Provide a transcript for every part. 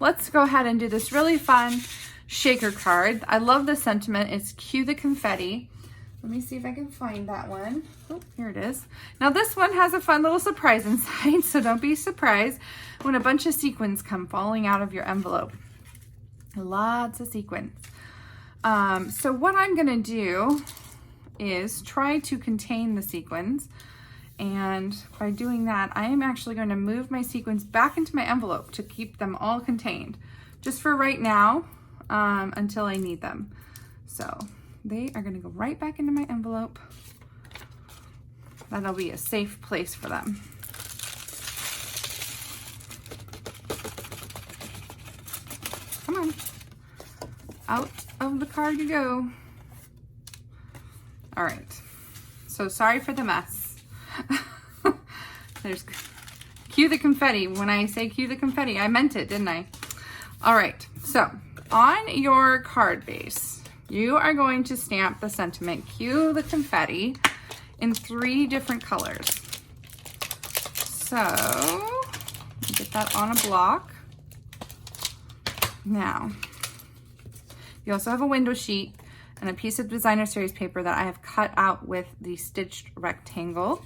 Let's go ahead and do this really fun shaker card. I love the sentiment. It's Cue the Confetti. Let me see if I can find that one. Oh, here it is. Now this one has a fun little surprise inside, so don't be surprised when a bunch of sequins come falling out of your envelope. Lots of sequins. So what I'm gonna do is try to contain the sequins, and by doing that, I am actually going to move my sequins back into my envelope to keep them all contained, just for right now, until I need them. So they are going to go right back into my envelope. That'll be a safe place for them. Come on. Out of the card you go. All right. So sorry for the mess. There's Cue the Confetti. When I say cue the confetti, I meant it, didn't I? All right. So on your card base, you are going to stamp the sentiment Cue the Confetti in 3 different colors. So get that on a block. Now, you also have a window sheet and a piece of designer series paper that I have cut out with the stitched rectangle.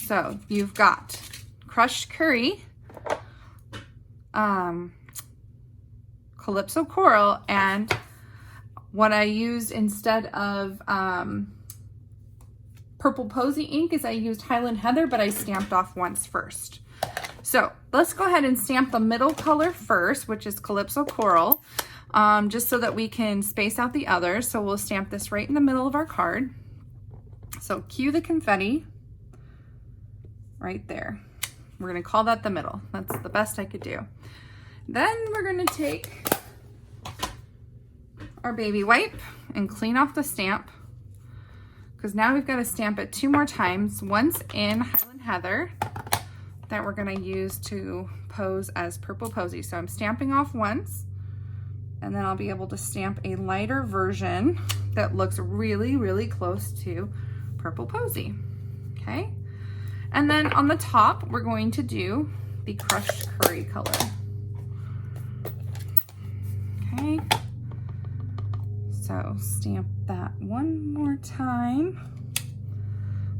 So you've got crushed curry, Calypso coral, and what I used instead of purple posy ink is I used Highland Heather, but I stamped off once first. So let's go ahead and stamp the middle color first, which is Calypso coral, just so that we can space out the others. So we'll stamp this right in the middle of our card. So Cue the Confetti right there. We're going to call that the middle. That's the best I could do. Then we're going to take our baby wipe and clean off the stamp, because now we've got to stamp it 2 more times, once in Highland Heather that we're going to use to pose as Purple Posy. So I'm stamping off once, and then I'll be able to stamp a lighter version that looks really, really close to Purple Posy. Okay. And then on the top, we're going to do the crushed curry color. Okay. So stamp that 1 more time.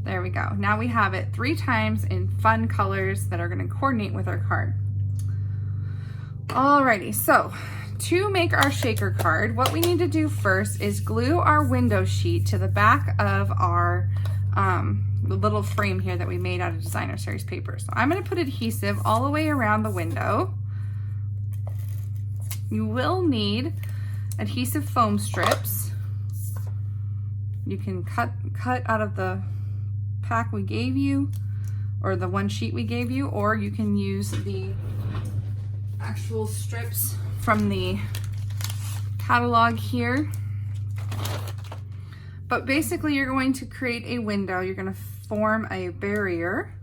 There we go. Now we have it 3 times in fun colors that are going to coordinate with our card. Alrighty, so to make our shaker card, what we need to do first is glue our window sheet to the back of our the little frame here that we made out of designer series paper. So I'm going to put adhesive all the way around the window. You will need adhesive foam strips. You can cut out of the pack we gave you, or the one sheet we gave you, or you can use the actual strips from the catalog here. But basically you're going to create a window. You're going to form a barrier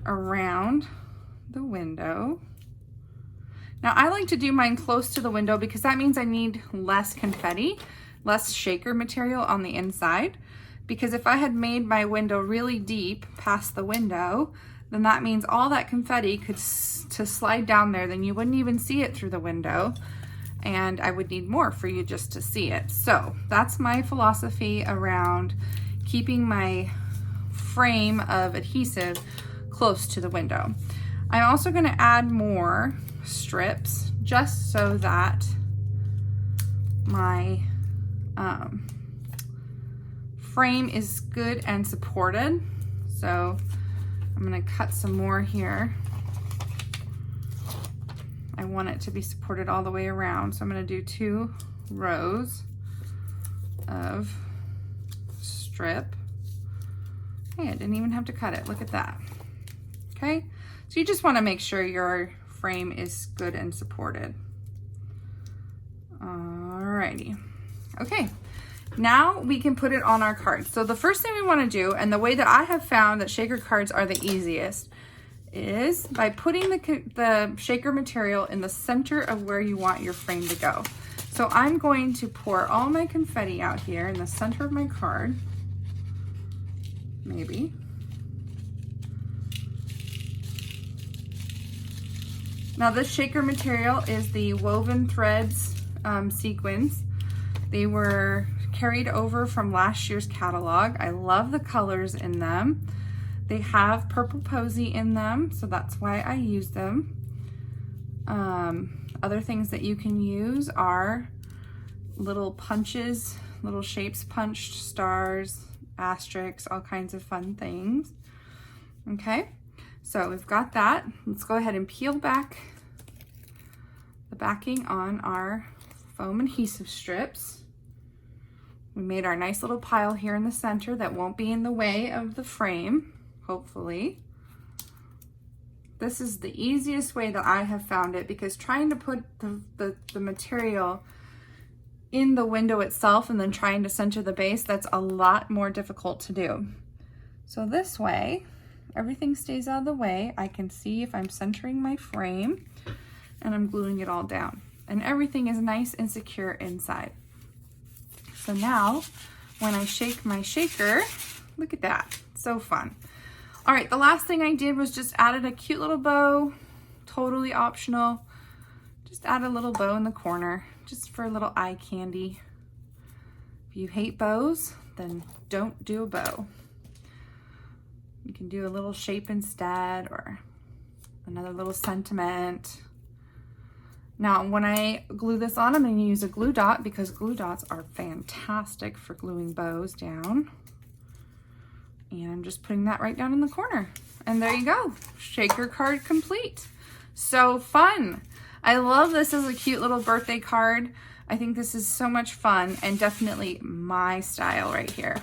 around the window. Now I like to do mine close to the window because that means I need less confetti, less shaker material on the inside. Because if I had made my window really deep past the window, then that means all that confetti could to slide down there, then you wouldn't even see it through the window, and I would need more for you just to see it. So that's my philosophy around keeping my frame of adhesive close to the window. I'm also going to add more strips just so that my frame is good and supported. So I'm going to cut some more here. I want it to be supported all the way around, so I'm going to do 2 rows of strip. Hey, I didn't even have to cut it. Look at that. Okay, so you just want to make sure your frame is good and supported. Alrighty. Okay, now we can put it on our card. So the first thing we want to do, and the way that I have found that shaker cards are the easiest, is by putting the shaker material in the center of where you want your frame to go. So I'm going to pour all my confetti out here in the center of my card, maybe. Now this shaker material is the woven threads sequins. They were carried over from last year's catalog. I love the colors in them. They have purple posy in them, so that's why I use them. Other things that you can use are little punches, little shapes punched, stars, asterisks, all kinds of fun things. Okay, so we've got that. Let's go ahead and peel back the backing on our foam adhesive strips. We made our nice little pile here in the center that won't be in the way of the frame, hopefully. This is the easiest way that I have found it, because trying to put the material in the window itself and then trying to center the base, that's a lot more difficult to do. So this way, everything stays out of the way. I can see if I'm centering my frame, and I'm gluing it all down. And everything is nice and secure inside. So now, when I shake my shaker, look at that, so fun. All right, the last thing I did was just added a cute little bow, totally optional. Just add a little bow in the corner, just for a little eye candy. If you hate bows, then don't do a bow. You can do a little shape instead, or another little sentiment. Now, when I glue this on, I'm going to use a glue dot, because glue dots are fantastic for gluing bows down. And I'm just putting that right down in the corner. And there you go, shaker card complete. So fun. I love this as a cute little birthday card. I think this is so much fun and definitely my style right here.